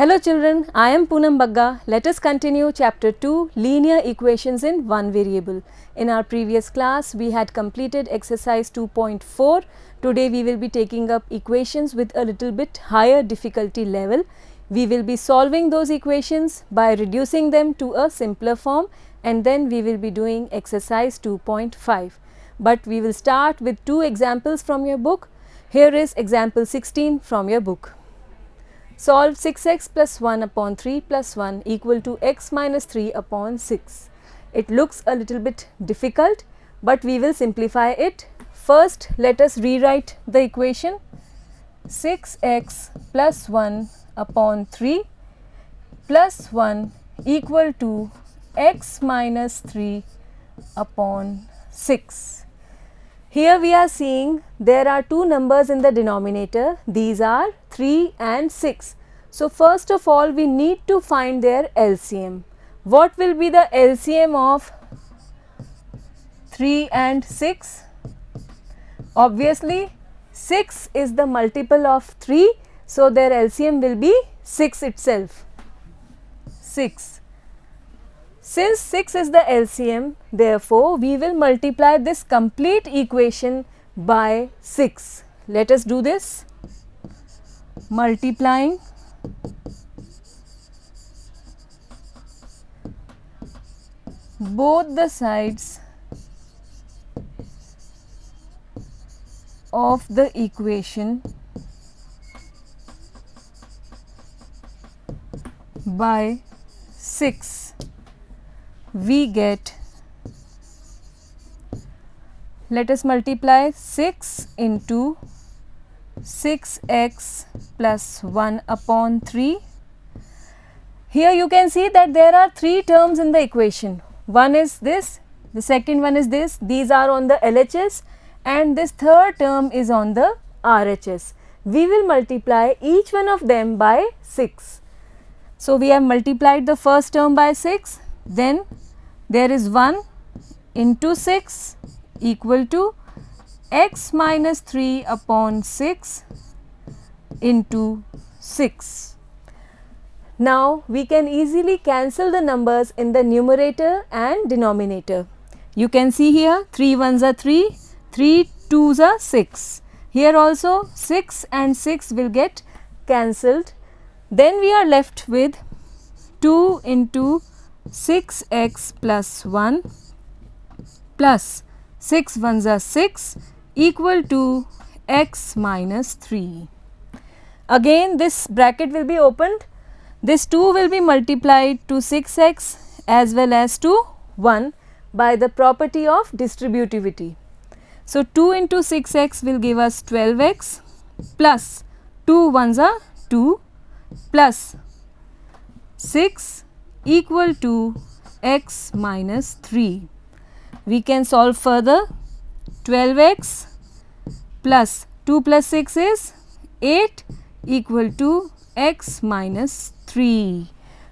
Hello children, I am Poonam Bagga. Let us continue chapter 2, linear equations in one variable. In our previous class, we had completed exercise 2.4. Today we will be taking up equations with a little bit higher difficulty level. We will be solving those equations by reducing them to a simpler form, and then we will be doing exercise 2.5. But we will start with two examples from your book. Here is example 16 from your book. Solve 6x plus 1 upon 3 plus 1 equal to x minus 3 upon 6. It looks a little bit difficult, but we will simplify it. First, let us rewrite the equation. 6x plus 1 upon 3 plus 1 equal to x minus 3 upon 6. Here we are seeing there are two numbers in the denominator. These are 3 and 6. So, first of all we need to find their LCM. What will be the LCM of 3 and 6? Obviously 6 is the multiple of 3. So, their LCM will be 6 itself. 6. Since 6 is the LCM, therefore, we will multiply this complete equation by 6. Let us do this. Multiplying both the sides of the equation by 6. We get, let us multiply 6 into 6x plus 1 upon 3. Here you can see that there are three terms in the equation. One is this, the second one is this, these are on the LHS, and this third term is on the RHS. We will multiply each one of them by 6. So, we have multiplied the first term by 6. Then there is 1 into 6 equal to x minus 3 upon 6 into 6. Now, we can easily cancel the numbers in the numerator and denominator. You can see here 3 ones are 3, 3 twos are 6. Here also 6 and 6 will get cancelled. Then we are left with 2 into 6x plus 1 plus 6 ones are 6 equal to x minus 3. Again this bracket will be opened. This 2 will be multiplied to 6x as well as to 1 by the property of distributivity. So, 2 into 6x will give us 12x plus 2 ones are 2 plus 6 equal to x minus 3. We can solve further. 12x plus 2 plus 6 is 8 equal to x minus 3.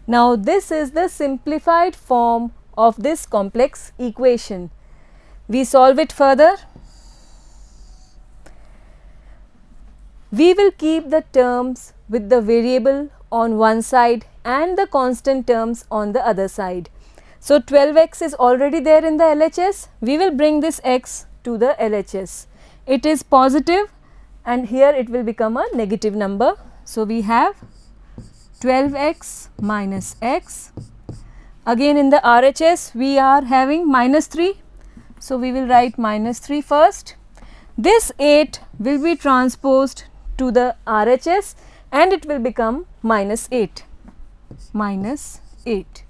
Now, this is the simplified form of this complex equation. We solve it further. We will keep the terms with the variable on one side and the constant terms on the other side. So, 12x is already there in the LHS. We will bring this x to the LHS. It is positive and here it will become a negative number. So, we have 12x minus x. Again in the RHS we are having minus 3. So, we will write minus 3 first. This 8 will be transposed to the RHS and it will become minus 8. Minus 8.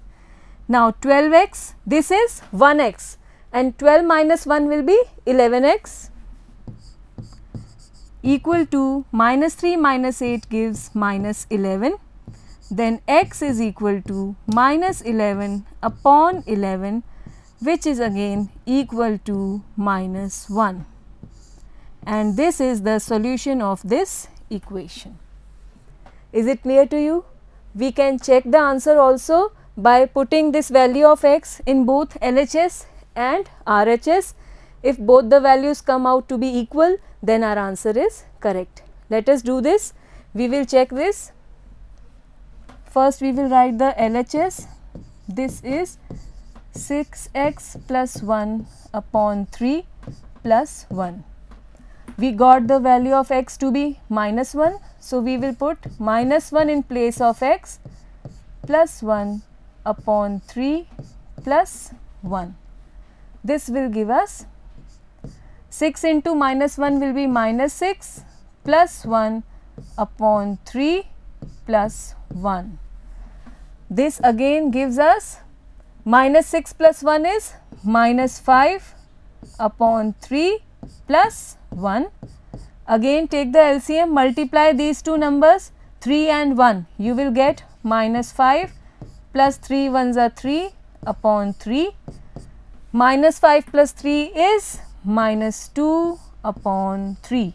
Now, 12x, this is 1x and 12 minus 1 will be 11x equal to minus 3 minus 8 gives minus 11. Then x is equal to minus 11 upon 11, which is again equal to minus 1. And this is the solution of this equation. Is it clear to you? We can check the answer also by putting this value of x in both LHS and RHS. If both the values come out to be equal, then our answer is correct. Let us do this. We will check this. first we will write the LHS. This is 6x plus 1 upon 3 plus 1. We got the value of x to be minus 1. So, we will put minus 1 in place of x plus 1 upon 3 plus 1. This will give us 6 into minus 1 will be minus 6 plus 1 upon 3 plus 1. This again gives us minus 6 plus 1 is minus 5 upon 3 plus 1. Again take the LCM, multiply these two numbers 3 and 1. You will get minus 5 plus 3 ones are 3 upon 3. Minus 5 plus 3 is minus 2 upon 3.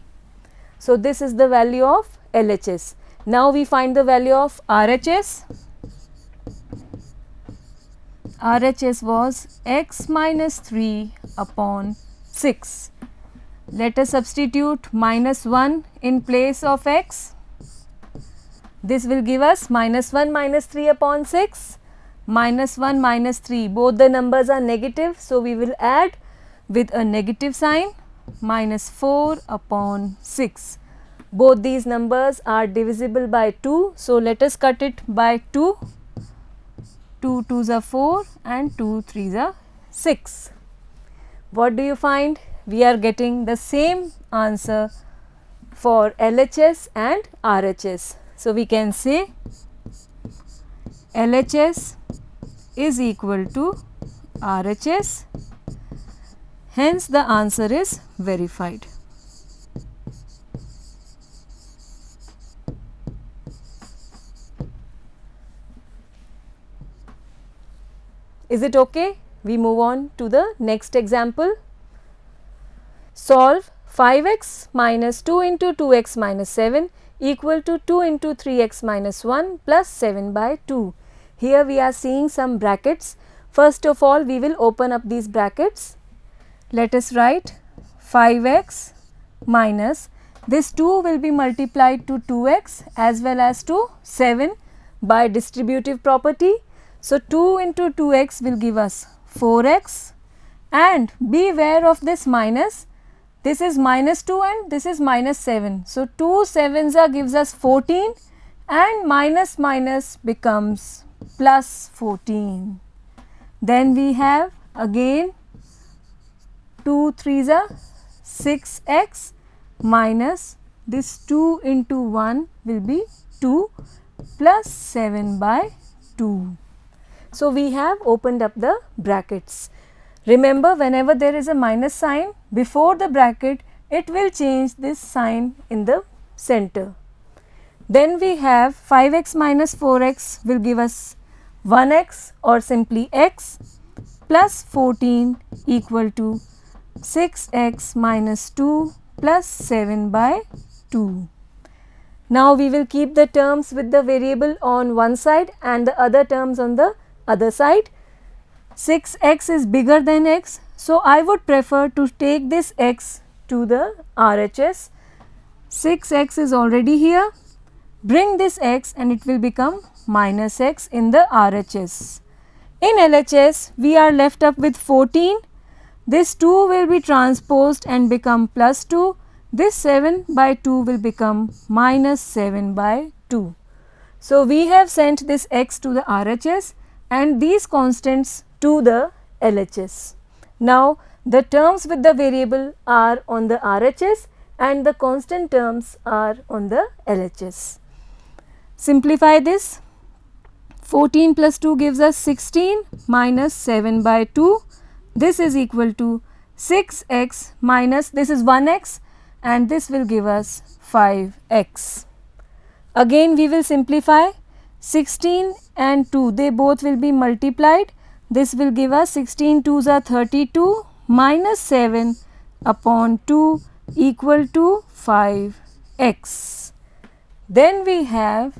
So, this is the value of LHS. Now, we find the value of RHS. RHS was x minus 3 upon 6. Let us substitute minus 1 in place of x. This will give us minus 1 minus 3 upon 6, minus 1 minus 3. Both the numbers are negative. So, we will add with a negative sign minus 4 upon 6. Both these numbers are divisible by 2. So, let us cut it by 2. 2 2s are 4 and 2 3s are 6. What do you find? We are getting the same answer for LHS and RHS. So, we can say LHS is equal to RHS, hence the answer is verified. Is it okay? We move on to the next example. Solve 5x minus 2 into 2x minus 7 equal to 2 into 3x minus 1 plus 7 by 2. Here we are seeing some brackets. First of all, we will open up these brackets. Let us write 5x minus, this 2 will be multiplied to 2x as well as to 7 by distributive property. So, 2 into 2x will give us 4x, and beware of this minus. This is minus 2 and this is minus 7. So, 2 7s are gives us 14 and minus minus becomes plus 14. Then we have again 2 3s are 6x minus this 2 into 1 will be 2 plus 7 by 2. So, we have opened up the brackets. Remember, whenever there is a minus sign before the bracket, it will change this sign in the center. Then we have 5x minus 4x will give us 1x or simply x plus 14 equal to 6x minus 2 plus 7 by 2. Now, we will keep the terms with the variable on one side and the other terms on the other side. 6x is bigger than x. So, I would prefer to take this x to the RHS. 6x is already here. Bring this x and it will become minus x in the RHS. In LHS, we are left up with 14. This 2 will be transposed and become plus 2. This 7 by 2 will become minus 7 by 2. So, we have sent this x to the RHS and these constants to the LHS. Now, the terms with the variable are on the RHS and the constant terms are on the LHS. Simplify this. 14 plus 2 gives us 16 minus 7 by 2. This is equal to 6x minus, this is 1x and this will give us 5x. Again we will simplify. 16 and 2, they both will be multiplied. This will give us 16 2s are 32 minus 7 upon 2 equal to 5x. Then we have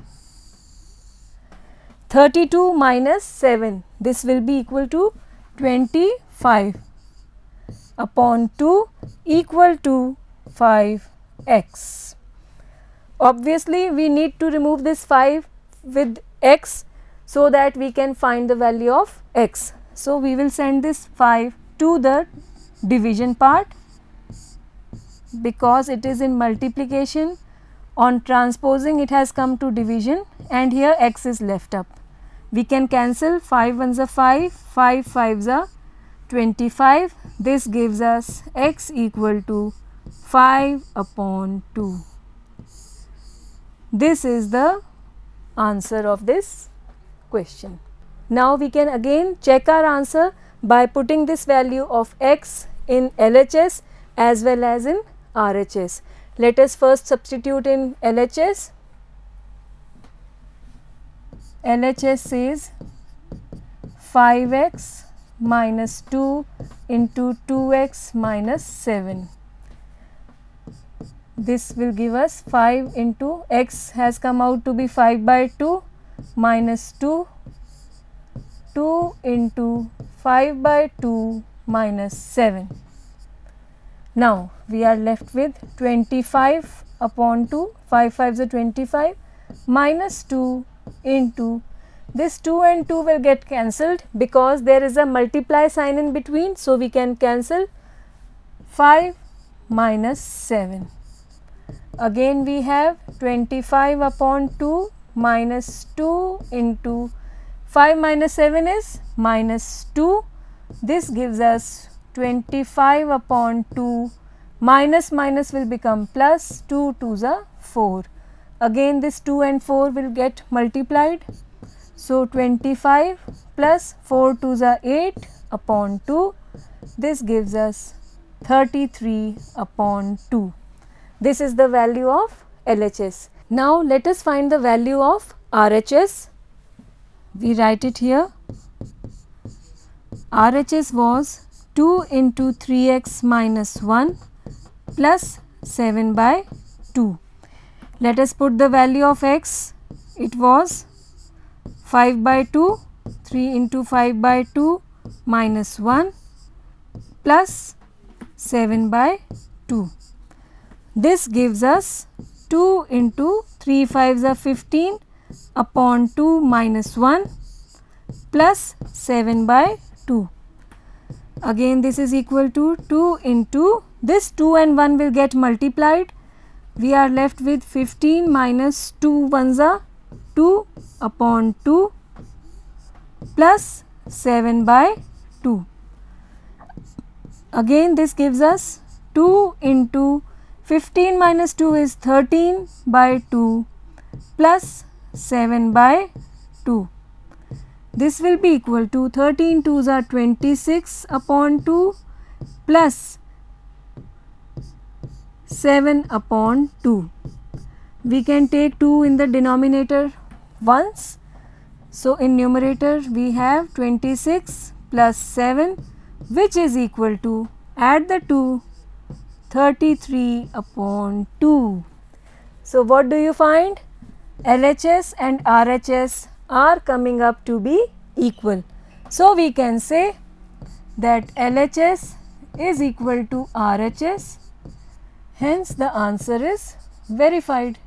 32 minus 7, this will be equal to 25 upon 2 equal to 5x. Obviously, we need to remove this 5 with x so that we can find the value of x. So, we will send this 5 to the division part because it is in multiplication. On transposing it has come to division and here x is left up. We can cancel 5 ones are 5, 5 5s are 25. This gives us x equal to 5 upon 2. This is the answer of this question. Now we can again check our answer by putting this value of x in LHS as well as in RHS. Let us first substitute in LHS. LHS says 5x minus 2 into 2x minus 7. This will give us 5 into x has come out to be 5 by 2 minus 2, 2 into 5 by 2 minus 7. Now, we are left with 25 upon 2, 5 5s are 25 minus 2 into this 2 and 2 will get cancelled because there is a multiply sign in between. So, we can cancel 5 minus 7. Again we have 25 upon 2 minus 2 into 5 minus 7 is minus 2. This gives us 25 upon 2 minus minus will become plus, 2 2s are 4. Again this 2 and 4 will get multiplied. So, 25 plus 4 2s are 8 upon 2. This gives us 33 upon 2. This is the value of LHS. Now, let us find the value of RHS. We write it here. RHS was 2 into 3x minus 1 plus 7 by 2. Let us put the value of x. It was 5 by 2, 3 into 5 by 2 minus 1 plus 7 by 2. This gives us 2 into 3 5s are 15 upon 2 minus 1 plus 7 by 2. Again this is equal to 2 into this 2 and 1 will get multiplied. We are left with 15 minus 2 ones are 2 upon 2 plus 7 by 2. Again this gives us 2 into 15 minus 2 is 13 by 2 plus 7 by 2. This will be equal to 13 2s are 26 upon 2 plus 7 upon 2. We can take 2 in the denominator once. So, in numerator we have 26 plus 7 which is equal to, add the 2, 33 upon 2. So, what do you find? LHS and RHS are coming up to be equal. So, we can say that LHS is equal to RHS, hence the answer is verified.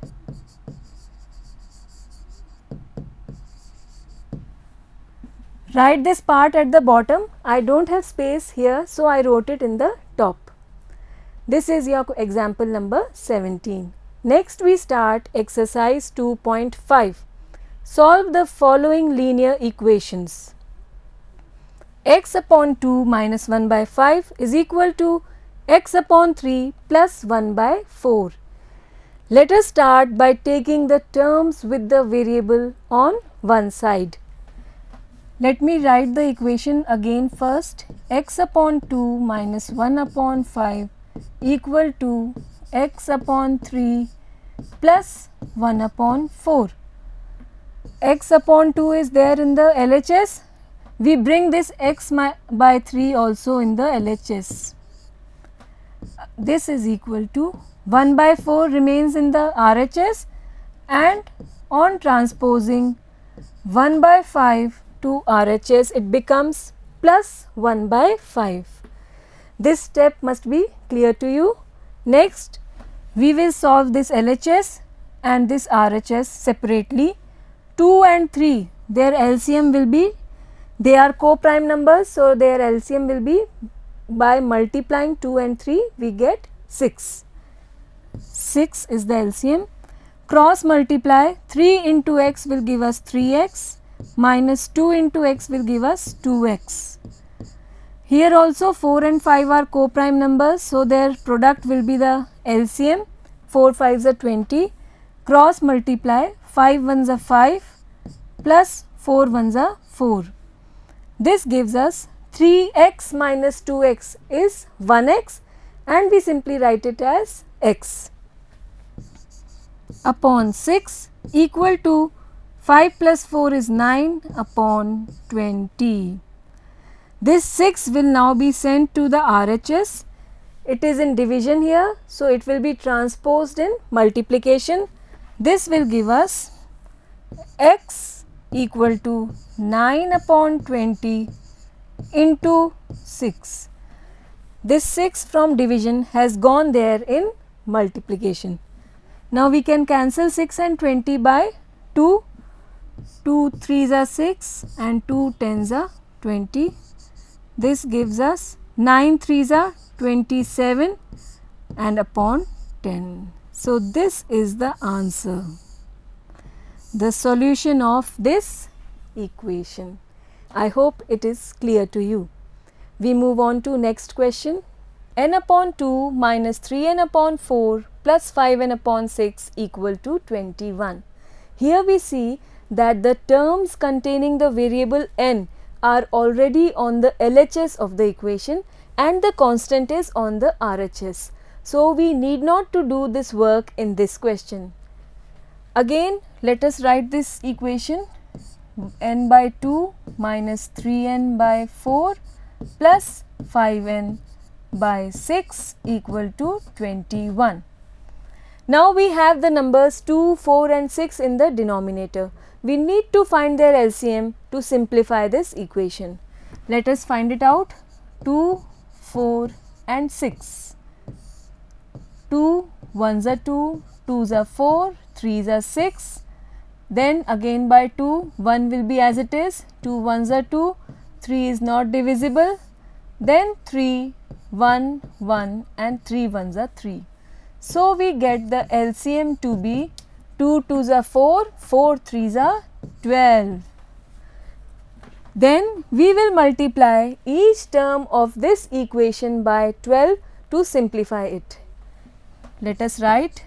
Write this part at the bottom. I don't have space here, so I wrote it in the top. This is your example number 17. Next we start exercise 2.5. Solve the following linear equations. X upon 2 minus 1 by 5 is equal to x upon 3 plus 1 by 4. Let us start by taking the terms with the variable on one side. Let me write the equation again first. X upon 2 minus 1 upon 5 equal to x upon 3 plus 1 upon 4. X upon 2 is there in the LHS. We bring this x by 3 also in the LHS. This is equal to 1 by 4 remains in the RHS, and on transposing 1 by 5 to RHS it becomes plus 1 by 5. This step must be clear to you. Next we will solve this LHS and this RHS separately 2 and 3, their LCM will be, they are co-prime numbers, so their LCM will be, by multiplying 2 and 3 we get 6. 6 is the LCM. Cross multiply, 3 into x will give us 3x, minus 2 into x will give us 2x. Here also 4 and 5 are co-prime numbers, so their product will be the LCM. 4 5s are 20. Cross multiply, 5 1s are 5 plus 4 1s are 4. This gives us 3x minus 2x is 1x, and we simply write it as x upon 6 equal to 5 plus 4 is 9 upon 20. This 6 will now be sent to the RHS. It is in division here, so it will be transposed in multiplication. This will give us x equal to 9 upon 20 into 6. This 6 from division has gone there in multiplication. Now we can cancel 6 and 20 by 2. 2 3s are 6 and 2 10s are 20. This gives us 9 3s are 27 and upon 10. So this is the answer, the solution of this equation. I hope it is clear to you. We move on to next question. N upon 2 minus 3n upon 4 plus 5n upon 6 equal to 21. Here we see that the terms containing the variable n are already on the LHS of the equation and the constant is on the RHS. So we need not to do this work in this question. Again, let us write this equation: n by 2 minus 3n by 4 plus 5n by 6 equal to 21. Now we have the numbers 2, 4 and 6 in the denominator. We need to find their LCM to simplify this equation. Let us find it out. 2, 4 and 6. 2 1s are 2, 2s are 4, 3s are 6. Then again by 2, 1 will be as it is, 2 1s are 2, 3 is not divisible. Then 3, 1, 1 and 3 1s are 3. So we get the LCM to be 2 2s are 4, 4 3s are 12. Then we will multiply each term of this equation by 12 to simplify it. Let us write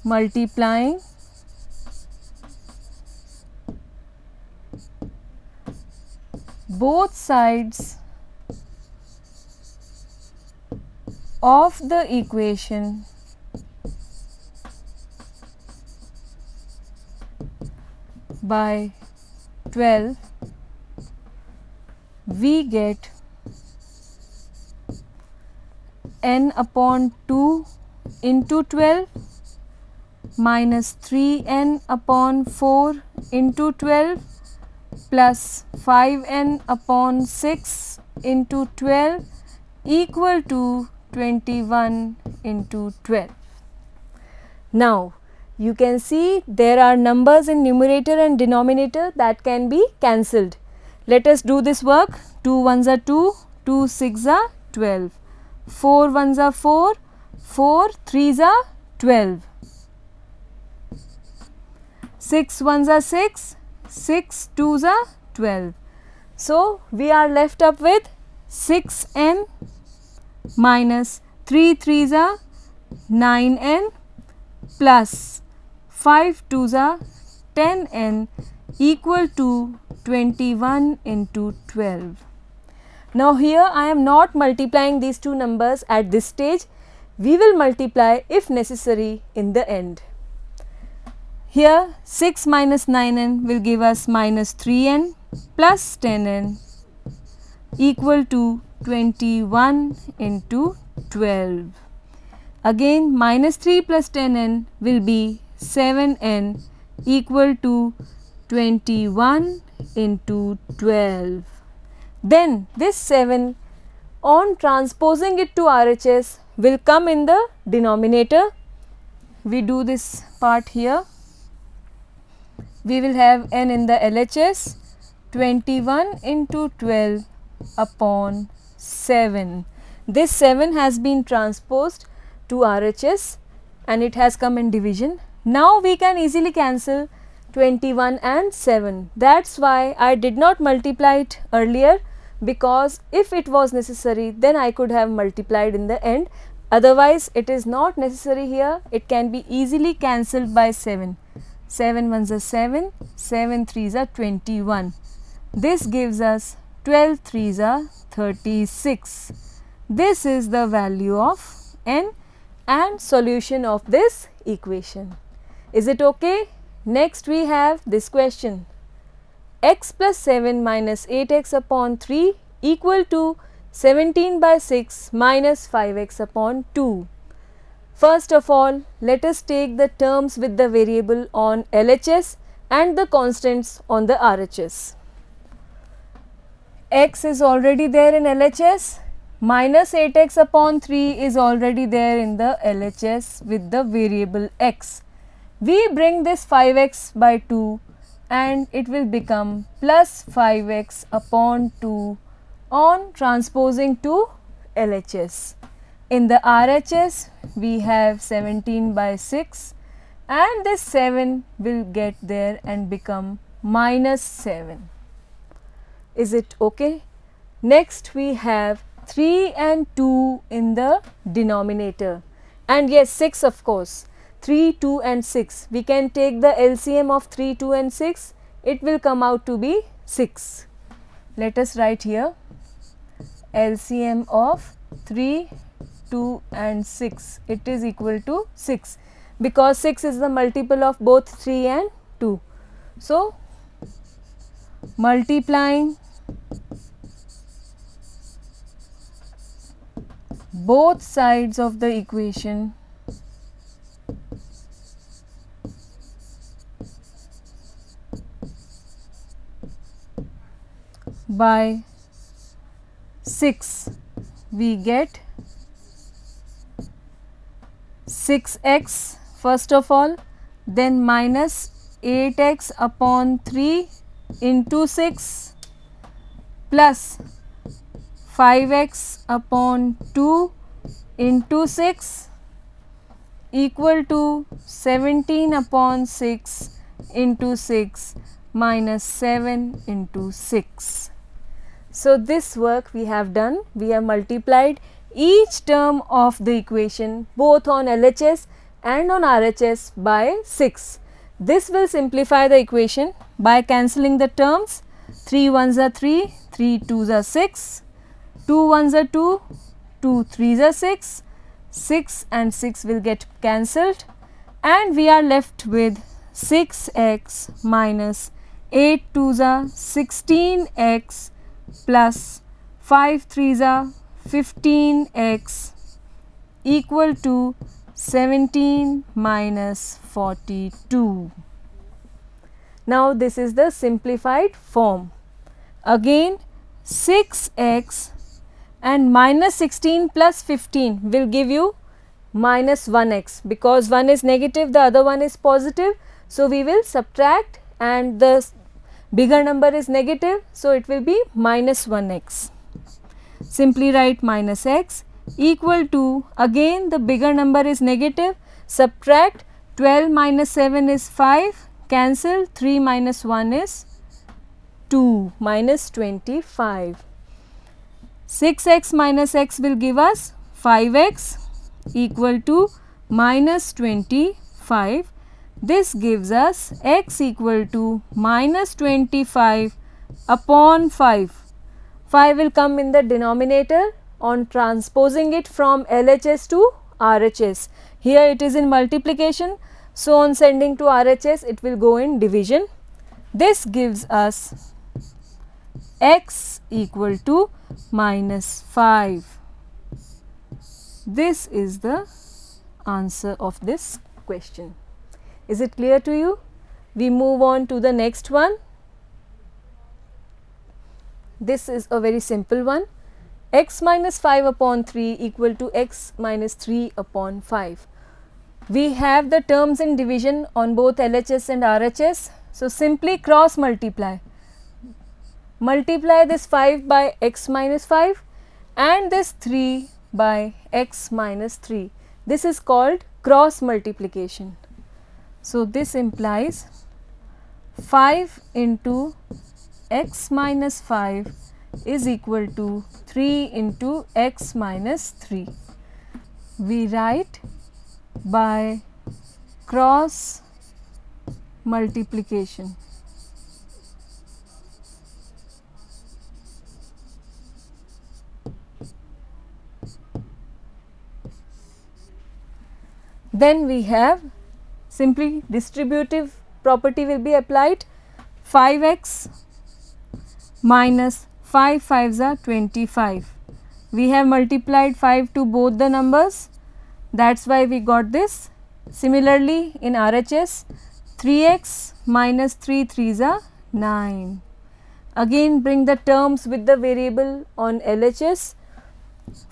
multiplying both sides of the equation by 12, we get n upon 2 into 12 minus 3n upon 4 into 12 plus 5n upon 6 into 12 equal to 21 into 12. Now you can see there are numbers in numerator and denominator that can be cancelled. Let us do this work. 2 1s are 2, 2 6 are 12, 4 1s are 4, 4 3s are 12, 6 1s are 6, 6 2s are 12. So we are left up with 6n minus 3 3s are 9n plus 5 2s are 10n equal to 21 into 12. Now here I am not multiplying these two numbers at this stage. We will multiply if necessary in the end. Here 6 minus 9n will give us minus 3n plus 10n equal to 21 into 12. Again minus 3 plus 10n will be 7n equal to 21 into 12. Then this 7 on transposing it to RHS will come in the denominator. We do this part here. we will have n in the LHS, 21 into 12 upon 7. This 7 has been transposed to RHS and it has come in division. Now we can easily cancel 21 and 7. That is why I did not multiply it earlier, because if it was necessary then I could have multiplied in the end. Otherwise it is not necessary here, it can be easily cancelled by 7. 7 ones are 7, 7 threes are 21. This gives us 12 threes are 36. This is the value of n and solution of this equation. Is it okay? Next we have this question. X plus 7 minus 8x upon 3 equal to 17 by 6 minus 5x upon 2. First of all, let us take the terms with the variable on LHS and the constants on the RHS. X is already there in LHS, minus 8x upon 3 is already there in the LHS with the variable x. We bring this 5x by 2 and it will become plus 5x upon 2 on transposing to LHS. In the RHS we have 17 by 6 and this 7 will get there and become minus 7. Is it okay? Next we have 3 and 2 in the denominator, and yes, 6 of course. 3, 2 and 6. We can take the LCM of 3, 2 and 6. It will come out to be 6. Let us write here LCM of 3, 2 and 6. It is equal to 6 because 6 is the multiple of both 3 and 2. So, multiplying both sides of the equation by 6, we get 6x first of all, then minus 8x upon 3 into 6 plus 5x upon 2 into 6 equal to 17 upon 6 into 6 minus 7 into 6. So, this work we have done. We have multiplied each term of the equation both on LHS and on RHS by 6. This will simplify the equation by cancelling the terms. 3 ones are 3, 3 twos are 6, 2 ones are 2, 2 threes are 6, 6 and 6 will get cancelled and we are left with 6x minus 8 twos are 16x plus 5 threes are 15x equal to 17 minus 42. Now, this is the simplified form. Again 6x and minus 16 plus 15 will give you minus 1x, because one is negative, the other one is positive. So, we will subtract and the bigger number is negative, so it will be minus 1x. Simply write minus x equal to, again the bigger number is negative, subtract 12 minus 7 is 5, cancel 3 minus 1 is 2, minus 25. 6x minus x will give us 5x equal to minus 25. This gives us x equal to minus 25 upon 5. 5 will come in the denominator on transposing it from LHS to RHS. Here it is in multiplication, so on sending to RHS it will go in division. This gives us x equal to minus 5. This is the answer of this question. Is it clear to you? We move on to the next one. This is a very simple one. X minus 5 upon 3 equal to x minus 3 upon 5. We have the terms in division on both LHS and RHS. So simply cross multiply. Multiply this 5 by x minus 5 and this 3 by x minus 3. This is called cross multiplication. So this implies 5 into x minus 5 is equal to 3 into x minus 3. We write by cross multiplication. Then we have simply distributive property will be applied. 5x minus 5 5s are 25. We have multiplied 5 to both the numbers, that is why we got this. Similarly in RHS, 3x minus 3 3s are 9. Again bring the terms with the variable on LHS.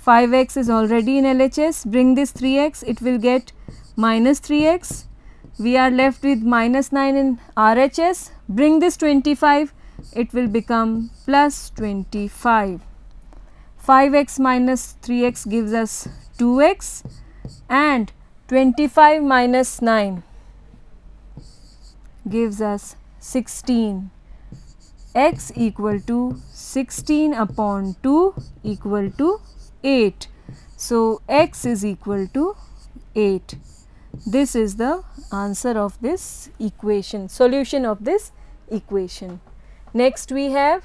5x is already in LHS, bring this 3x, it will get minus 3x. We are left with minus 9 in RHS, bring this 25, it will become plus 25. 5x minus 3x gives us 2x and 25 minus 9 gives us 16. X equal to 16 upon 2 equal to 8. So x is equal to 8. This is the answer of this equation, solution of this equation. Next we have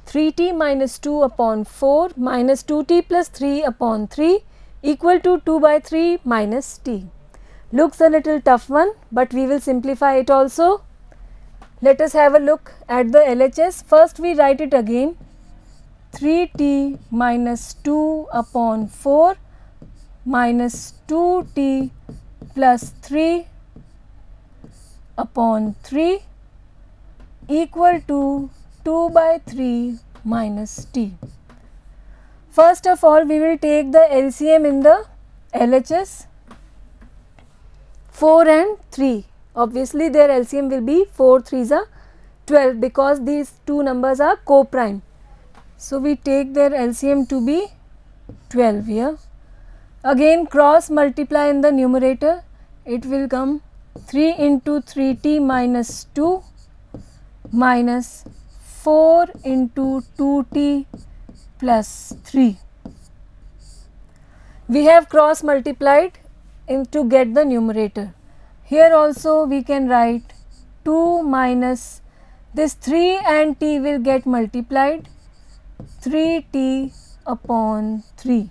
3t minus 2 upon 4 minus 2t plus 3 upon 3 equal to 2 by 3 minus t. Looks a little tough one, but we will simplify it also. Let us have a look at the LHS. First we write it again, 3t minus 2 upon 4 minus 2t plus 3 upon 3 equal to 2 by 3 minus t. First of all, we will take the LCM in the LHS. 4 and 3, obviously their LCM will be 4 3s are 12 because these two numbers are co-prime. So we take their LCM to be 12 here. Again cross multiply in the numerator, it will come 3 into 3t minus 2 minus 4 into 2t plus 3. We have cross multiplied to get the numerator. Here also we can write 2 minus this 3 and t will get multiplied, 3t upon 3.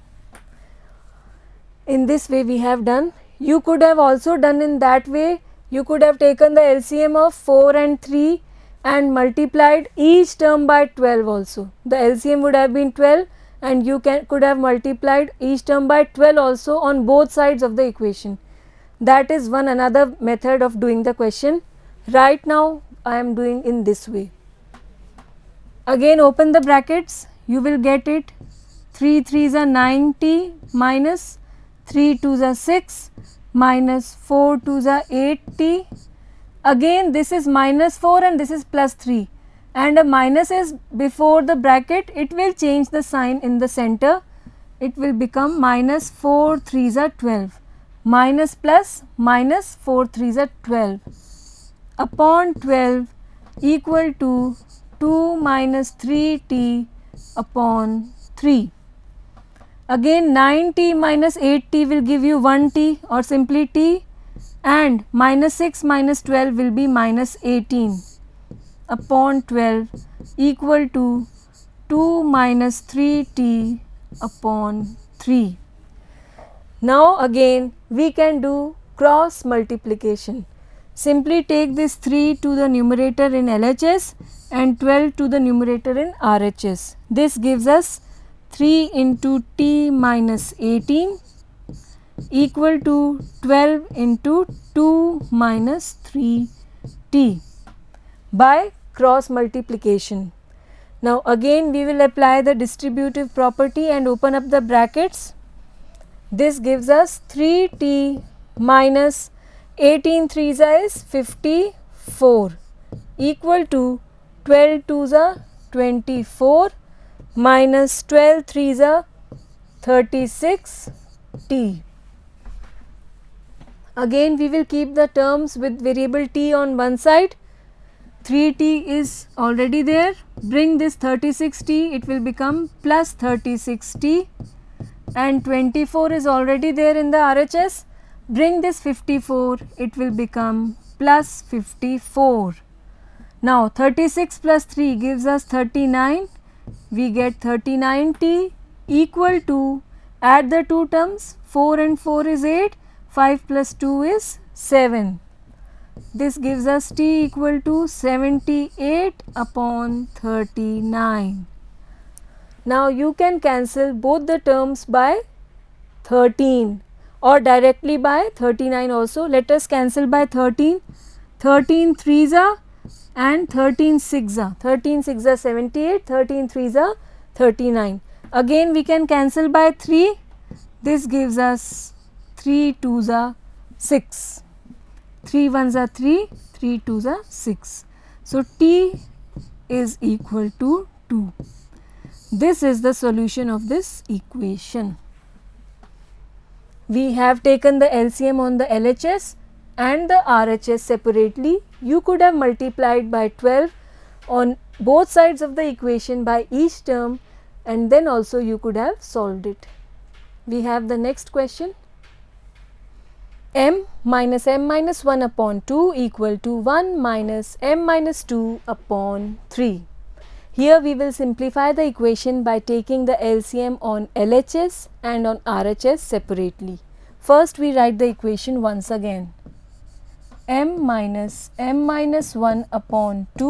In this way we have done. You could have also done in that way. You could have taken the LCM of 4 and 3 and multiplied each term by 12 also. The LCM would have been 12 and you could have multiplied each term by 12 also on both sides of the equation. That is one another method of doing the question. Right now I am doing in this way. Again open the brackets, you will get it 3 3s are 9t minus 3 2s are 6 minus 4 2s are 8t. Again this is minus 4 and this is plus 3 and a minus is before the bracket, it will change the sign in the center. It will become minus 4 3s are 12 minus plus minus 4 3s are 12 upon 12 equal to 2 minus 3t upon 3. Again 9t minus 8t will give you 1t or simply t, and minus 6 minus 12 will be minus 18 upon 12 equal to 2 minus 3t upon 3. Now again we can do cross multiplication. Simply take this 3 to the numerator in LHS and 12 to the numerator in RHS. This gives us 3 into t minus 18 equal to 12 into 2 minus 3t by cross multiplication. Now again we will apply the distributive property and open up the brackets. This gives us 3t minus 18 threes is 54 equal to 12 twos are 24 minus 12 threes are 36t. Again we will keep the terms with variable t on one side. 3t is already there. Bring this 36t, it will become plus 36t, and 24 is already there in the RHS. Bring this 54, it will become plus 54. Now 36 plus 3 gives us 39. We get 39t equal to, add the two terms, 4 and 4 is 8, 5 plus 2 is 7. This gives us t equal to 78 upon 39. Now you can cancel both the terms by 13 or directly by 39 also. Let us cancel by 13. 13 threes are and 13 six are. 13 six are 78, 13 threes are 39. Again we can cancel by 3. This gives us 3 twos are 6. 3 ones are 3, 3 twos are 6. So t is equal to 2. This is the solution of this equation. We have taken the LCM on the LHS and the RHS separately. You could have multiplied by 12 on both sides of the equation by each term, and then also you could have solved it. We have the next question. m minus m minus 1 upon 2 equal to 1 minus m minus 2 upon 3. Here we will simplify the equation by taking the LCM on LHS and on RHS separately. First we write the equation once again. m minus 1 upon 2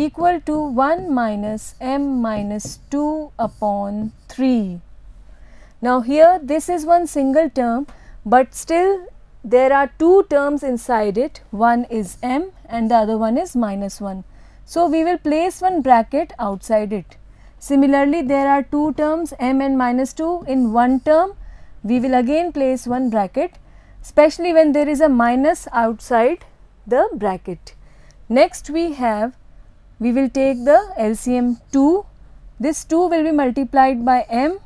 equal to 1 minus m minus 2 upon 3. Now here this is one single term, but still there are two terms inside it. One is m and the other one is minus 1. So we will place one bracket outside it. Similarly, there are two terms m and minus 2 in one term. We will again place one bracket, especially when there is a minus outside the bracket. Next we will take the LCM 2. This 2 will be multiplied by m.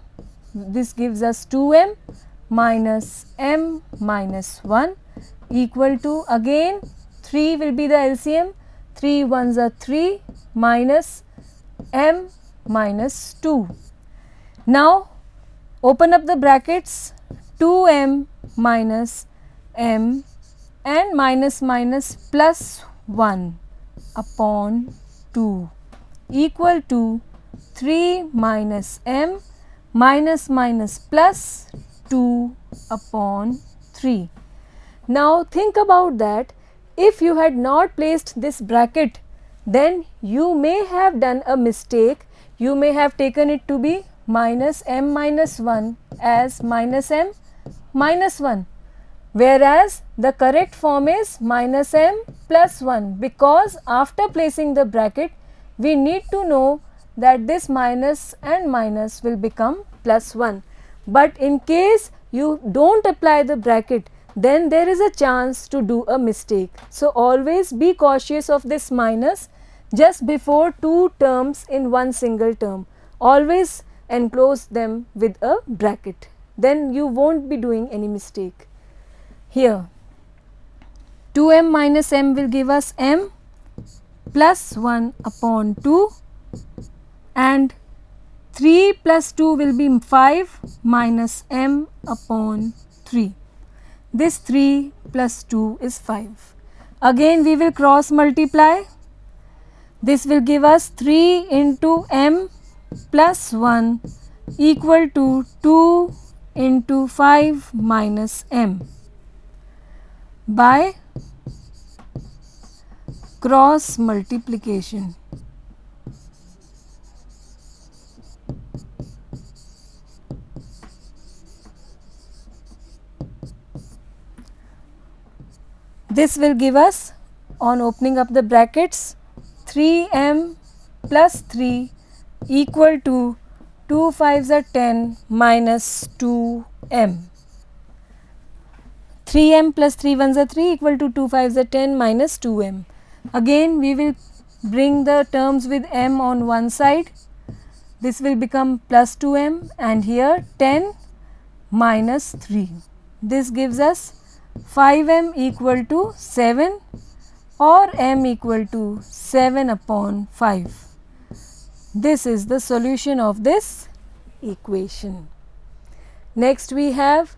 This gives us 2m minus m minus 1 equal to, again 3 will be the LCM. 3 ones are 3 minus m minus 2. Now open up the brackets. 2m minus m and minus minus plus 1 upon 2 equal to 3 minus m minus minus plus 2 upon 3. Now think about that. If you had not placed this bracket, then you may have done a mistake. You may have taken it to be minus m minus 1 as minus m minus 1, whereas the correct form is minus m plus 1, because after placing the bracket we need to know that this minus and minus will become plus 1. But in case you do not apply the bracket, then there is a chance to do a mistake. So always be cautious of this minus just before two terms in one single term. Always enclose them with a bracket, then you won't be doing any mistake. Here 2m minus m will give us m plus 1 upon 2, and 3 plus 2 will be 5 minus m upon 3. This 3 plus 2 is 5. Again we will cross multiply. This will give us 3 into m plus 1 equal to 2 into 5 minus m by cross multiplication. This will give us, on opening up the brackets, 3m plus 3 equal to 2 5s are 10 minus 2m. 3m plus 3 ones are 3 equal to 2 fives are 10 minus 2m. Again we will bring the terms with m on one side. This will become plus 2m and here 10 minus 3. This gives us 5m equal to 7 or m equal to 7 upon 5. This is the solution of this equation. Next we have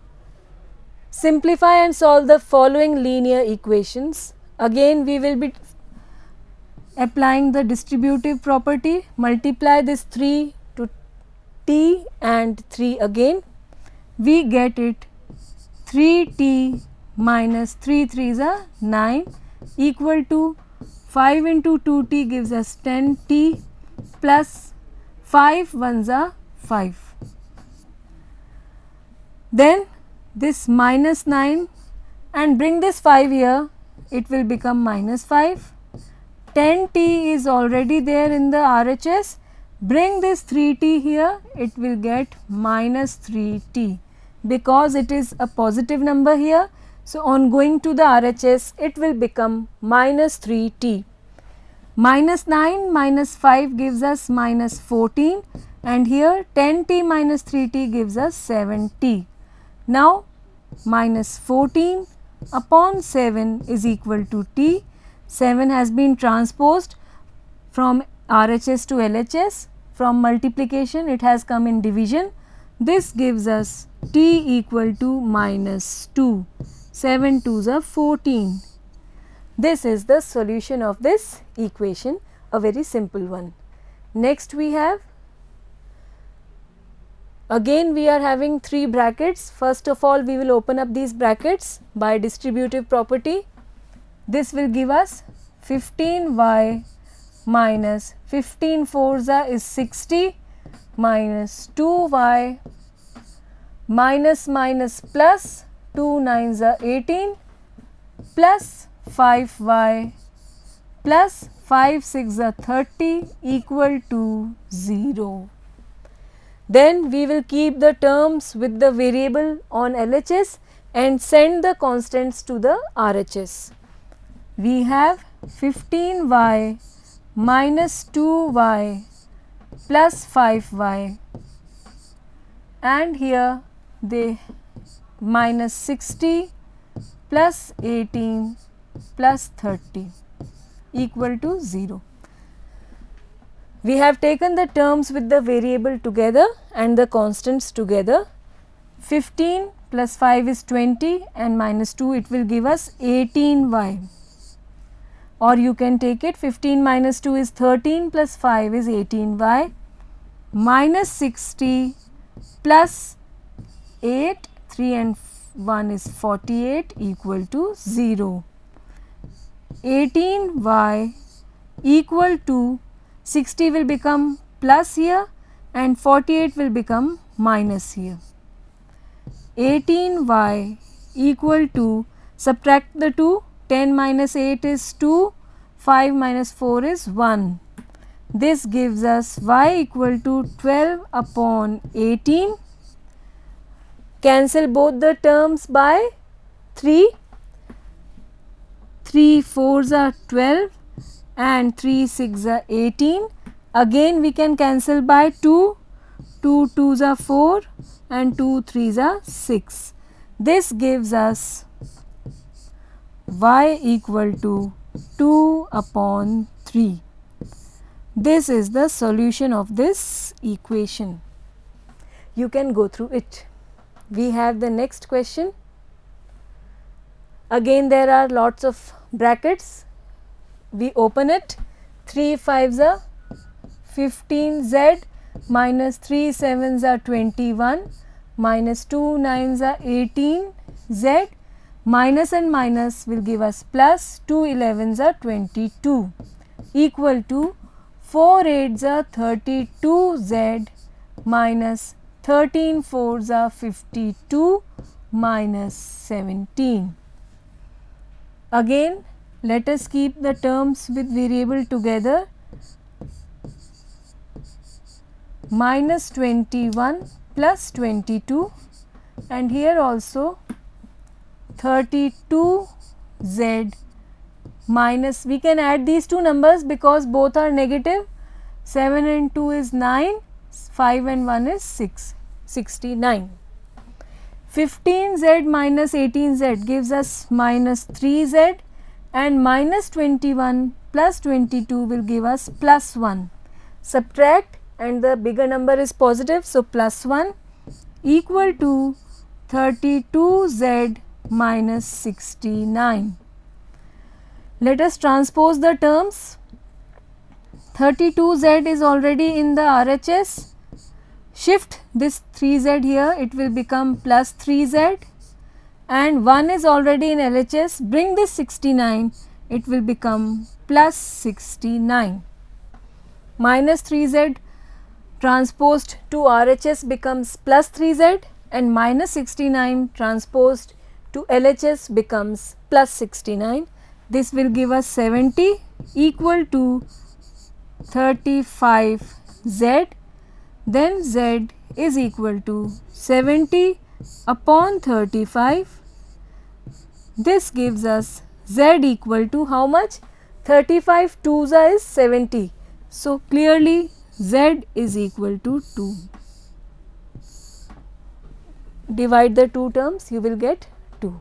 simplify and solve the following linear equations. Again we will be applying the distributive property, multiply this 3 to t and 3 again. We get it 3t minus 3 3s are 9 equal to 5 into 2t gives us 10t plus 5 ones are 5. Then this minus 9 and bring this 5 here, it will become minus 5. 10t is already there in the RHS, bring this 3t here, it will get minus 3t because it is a positive number here. So, on going to the RHS, it will become minus 3t. Minus 9 minus 5 gives us minus 14 and here 10t minus 3t gives us 7t. Now, minus 14 upon 7 is equal to t. 7 has been transposed from RHS to LHS. From multiplication it has come in division. This gives us t equal to minus 2. 7 2s are 14. This is the solution of this equation, a very simple one. Next we have, again we are having 3 brackets. First of all we will open up these brackets by distributive property. This will give us 15y minus 15 4s is 60 minus 2y minus minus plus 2 9s are 18 plus 5y plus 5 6 are 30 equal to 0. Then we will keep the terms with the variable on LHS and send the constants to the RHS. We have 15y minus 2y plus 5y and here they minus 60 plus 18 plus 30 equal to 0. We have taken the terms with the variable together and the constants together. 15 plus 5 is 20 and minus 2 it will give us 18y, or you can take it 15 minus 2 is 13 plus 5 is 18y minus 60 plus 8, 3 and 1 is 48 equal to 0. 18y equal to 60 will become plus here and 48 will become minus here. 18y equal to, subtract the 2, 10 minus 8 is 2, 5 minus 4 is 1. This gives us y equal to 12 upon 18. Cancel both the terms by 3. 3 4s are 12 and 3 6 are 18. Again we can cancel by 2. 2 2s are 4 and 2 3s are 6. This gives us y equal to 2 upon 3. This is the solution of this equation. You can go through it. We have the next question. Again there are lots of brackets. We open it. 3 5s are 15z minus 3 7s are 21 minus 2 9s are 18z, minus and minus will give us plus, 2 11s are 22 equal to 4 8s are 32z minus 13 4s are 52 minus 17. Again let us keep the terms with variable together. Minus 21 plus 22 and here also 32z minus, we can add these two numbers because both are negative. 7 and 2 is 9, 5 and 1 is 6, 69. 15z minus 18z gives us minus 3z, and minus 21 plus 22 will give us plus 1. Subtract and the bigger number is positive, so plus 1 equal to 32z minus 69. Let us transpose the terms. 32z is already in the RHS. Shift this 3z here, it will become plus 3z, and 1 is already in LHS. Bring this 69, it will become plus 69. Minus 3z transposed to RHS becomes plus 3z, and minus 69 transposed to LHS becomes plus 69. This will give us 70 equal to 35z. Then z is equal to 70 upon 35. This gives us z equal to how much? 35 2s is 70. So, clearly z is equal to 2. Divide the two terms, you will get 2.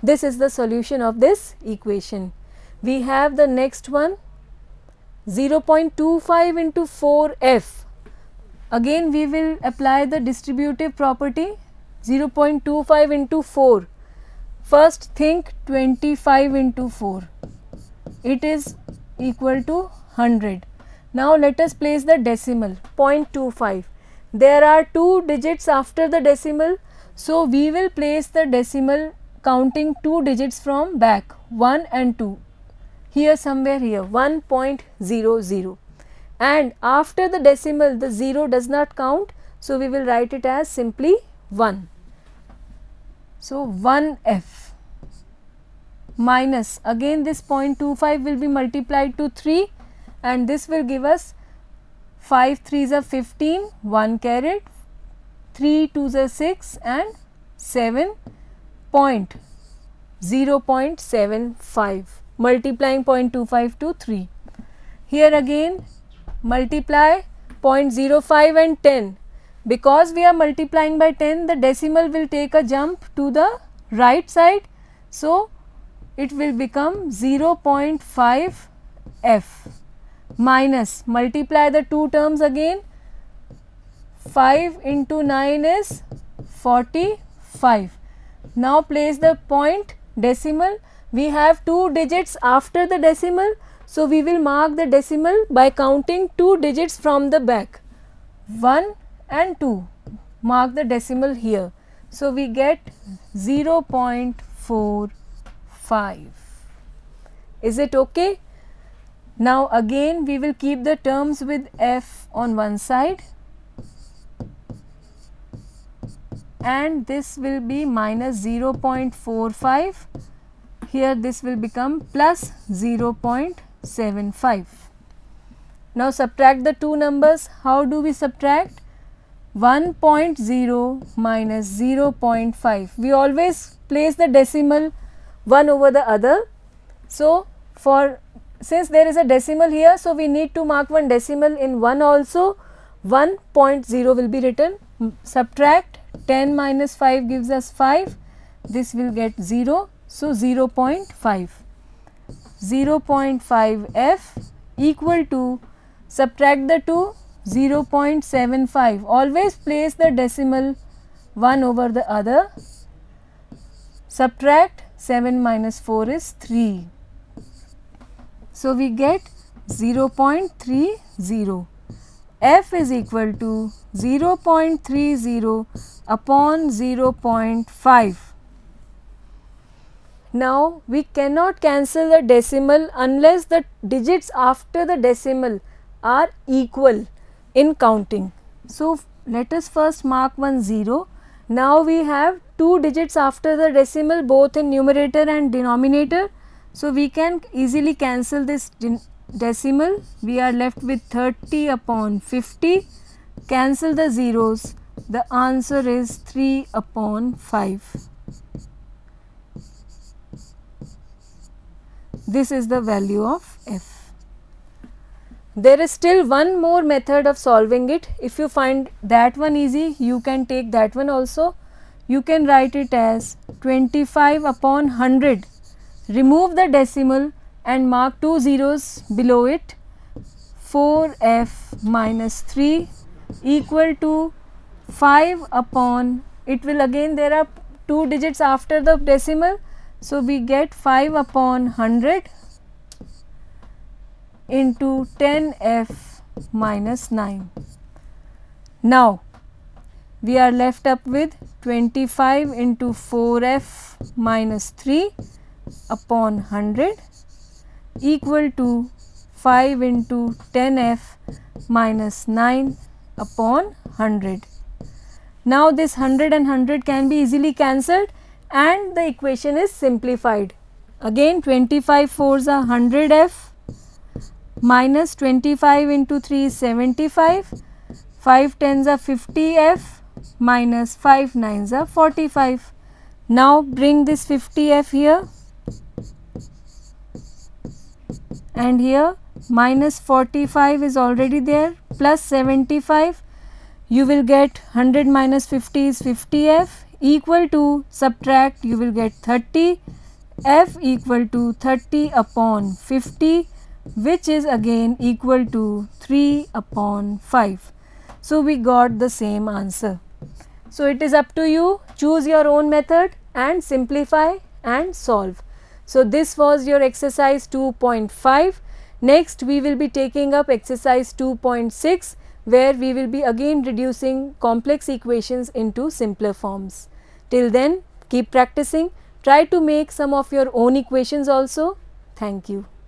This is the solution of this equation. We have the next one, 0.25 into 4f. Again we will apply the distributive property. 0.25 into 4. First think 25 into 4. It is equal to 100. Now let us place the decimal 0.25. There are two digits after the decimal, so we will place the decimal counting two digits from back, 1 and 2. Here somewhere here 1.00, and after the decimal the 0 does not count, so we will write it as simply 1. So 1f minus, again this 0.25 will be multiplied to 3, and this will give us 5 3s are 15, 1 caret, 3 2s are 6, and 7 0.75, multiplying 0.25 to 3. Here again multiply 0.05 and 10. Because we are multiplying by 10, the decimal will take a jump to the right side. So, it will become 0.5 f minus, multiply the two terms again, 5 into 9 is 45. Now place the point decimal. We have two digits after the decimal, so we will mark the decimal by counting two digits from the back, 1 and 2. Mark the decimal here. So we get 0.45. Is it okay? Now again we will keep the terms with f on one side, and this will be minus 0.45. Here this will become plus 0.75. Now subtract the two numbers. How do we subtract? 1.0 minus 0.5. We always place the decimal one over the other. So since there is a decimal here, so we need to mark one decimal in 1 also. 1.0 will be written. Subtract 10 minus 5 gives us 5. This will get 0. So 0.5. 0.5 f equal to, subtract the two, 0.75. Always place the decimal one over the other. Subtract 7 minus 4 is 3. So we get 0.30. F is equal to 0.30 upon 0.5. Now we cannot cancel the decimal unless the digits after the decimal are equal in counting. So let us first mark one 0. Now we have two digits after the decimal both in numerator and denominator. So we can easily cancel this decimal. We are left with 30 upon 50. Cancel the zeros. The answer is 3 upon 5. this is the value of f. There is still one more method of solving it. If you find that one easy, you can take that one also. You can write it as 25 upon 100. Remove the decimal and mark 2 zeros below it. 4f minus 3 equal to 5 upon, it will again, there are 2 digits after the decimal. So, we get 5 upon 100 into 10f minus 9. Now, we are left up with 25 into 4f minus 3 upon 100 equal to 5 into 10f minus 9 upon 100. Now, this 100 and 100 can be easily cancelled and the equation is simplified. Again 25 4s are 100f minus 25 into 3 is 75, 5 10s are 50f minus 5 9s are 45. Now, bring this 50f here and here, minus 45 is already there, plus 75, you will get 100 minus 50 is 50f equal to, subtract, you will get 30, f equal to 30 upon 50, which is again equal to 3 upon 5. So, we got the same answer. So, it is up to you, choose your own method and simplify and solve. So, this was your exercise 2.5. Next, we will be taking up exercise 2.6, where we will be again reducing complex equations into simpler forms. Till then, keep practicing, try to make some of your own equations also. Thank you.